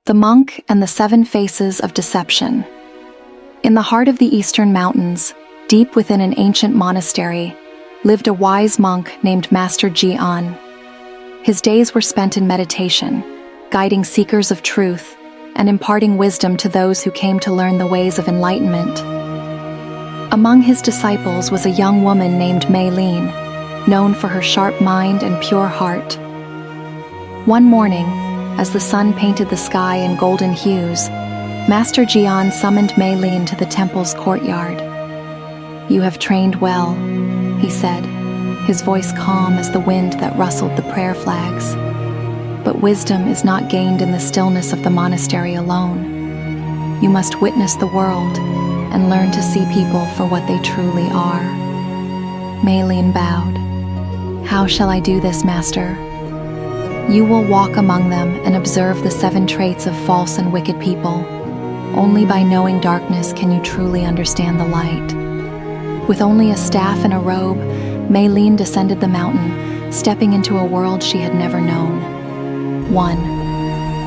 The Monk and the Seven Faces of Deception. In the heart of the Eastern Mountains, deep within an ancient monastery, lived a wise monk named Master Jian. His days were spent in meditation, guiding seekers of truth and imparting wisdom to those who came to learn the ways of enlightenment. Among his disciples was a young woman named Mei Lin, known for her sharp mind and pure heart. One morning, as the sun painted the sky in golden hues, Master Jian summoned Mei Lin to the temple's courtyard. "You have trained well," he said, his voice calm as the wind that rustled the prayer flags. "But wisdom is not gained in the stillness of the monastery alone. You must witness the world and learn to see people for what they truly are." Mei Lin bowed. "How shall I do this, Master?" "You will walk among them and observe the 7 traits of false and wicked people. Only by knowing darkness can you truly understand the light." With only a staff and a robe, Mei Lin descended the mountain, stepping into a world she had never known. 1.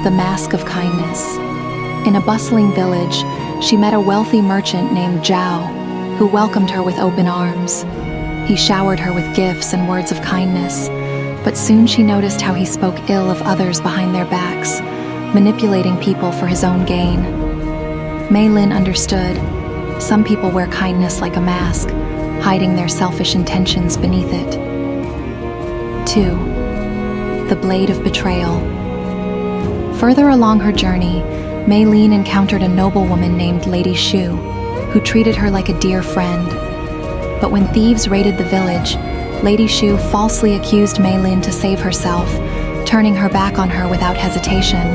The Mask of Kindness. In a bustling village, she met a wealthy merchant named Zhao, who welcomed her with open arms. He showered her with gifts and words of kindness, but soon she noticed how he spoke ill of others behind their backs, manipulating people for his own gain. Mei Lin understood. Some people wear kindness like a mask, hiding their selfish intentions beneath it. 2. The Blade of Betrayal. Further along her journey, Mei Lin encountered a noblewoman named Lady Shu, who treated her like a dear friend. But when thieves raided the village, Lady Shu falsely accused Mei Lin to save herself, turning her back on her without hesitation.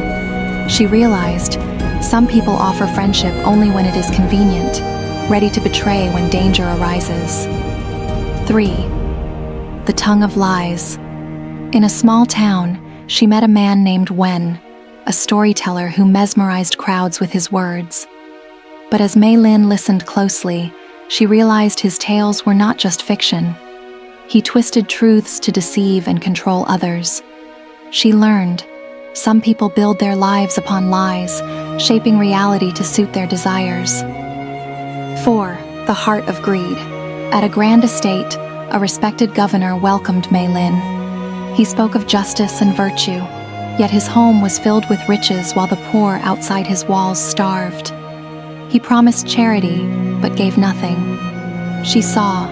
She realized, some people offer friendship only when it is convenient, ready to betray when danger arises. 3. The Tongue of Lies. In a small town, she met a man named Wen, a storyteller who mesmerized crowds with his words. But as Mei Lin listened closely, she realized his tales were not just fiction. He twisted truths to deceive and control others. She learned, some people build their lives upon lies, shaping reality to suit their desires. 4. The Heart of Greed. At a grand estate, a respected governor welcomed Mei Lin. He spoke of justice and virtue, yet his home was filled with riches while the poor outside his walls starved. He promised charity, but gave nothing. She saw,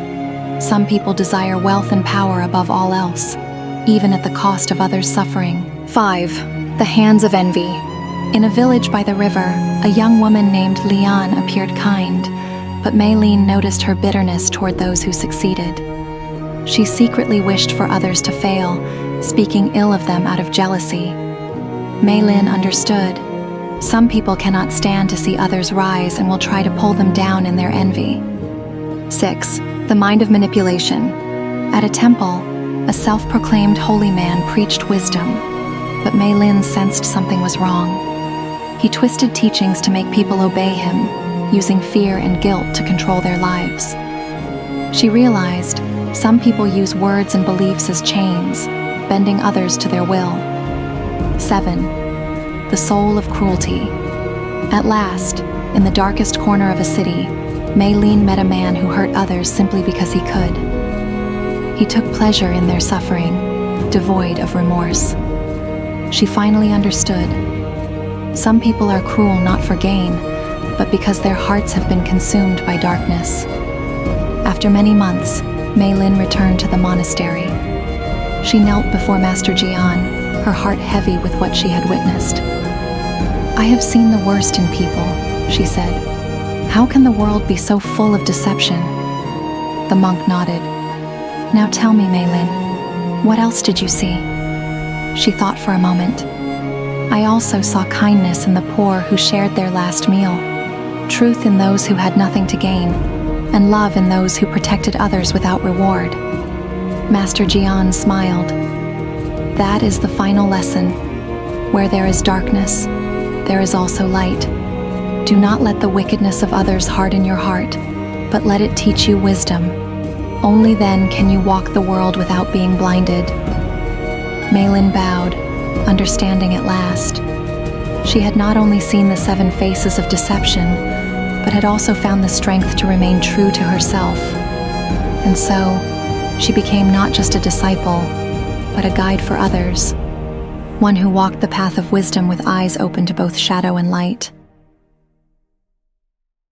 some people desire wealth and power above all else, even at the cost of others' suffering. 5. The Hands of Envy. In a village by the river, a young woman named Lian appeared kind, but Mei Lin noticed her bitterness toward those who succeeded. She secretly wished for others to fail, speaking ill of them out of jealousy. Mei Lin understood. Some people cannot stand to see others rise and will try to pull them down in their envy. 6. The Mind of Manipulation. At a temple, a self-proclaimed holy man preached wisdom, but Mei Lin sensed something was wrong. He twisted teachings to make people obey him, using fear and guilt to control their lives. She realized some people use words and beliefs as chains, bending others to their will. 7. The Soul of Cruelty. At last, in the darkest corner of a city, Mei Lin met a man who hurt others simply because he could. He took pleasure in their suffering, devoid of remorse. She finally understood. Some people are cruel not for gain, but because their hearts have been consumed by darkness. After many months, Mei Lin returned to the monastery. She knelt before Master Jian, her heart heavy with what she had witnessed. "I have seen the worst in people," she said. "How can the world be so full of deception?" The monk nodded. "Now tell me, Mei Lin, what else did you see?" She thought for a moment. "I also saw kindness in the poor who shared their last meal, truth in those who had nothing to gain, and love in those who protected others without reward." Master Jian smiled. "That is the final lesson. Where there is darkness, there is also light. Do not let the wickedness of others harden your heart, but let it teach you wisdom. Only then can you walk the world without being blinded." Mei Lin bowed, understanding at last. She had not only seen the 7 faces of deception, but had also found the strength to remain true to herself. And so, she became not just a disciple, but a guide for others, one who walked the path of wisdom with eyes open to both shadow and light.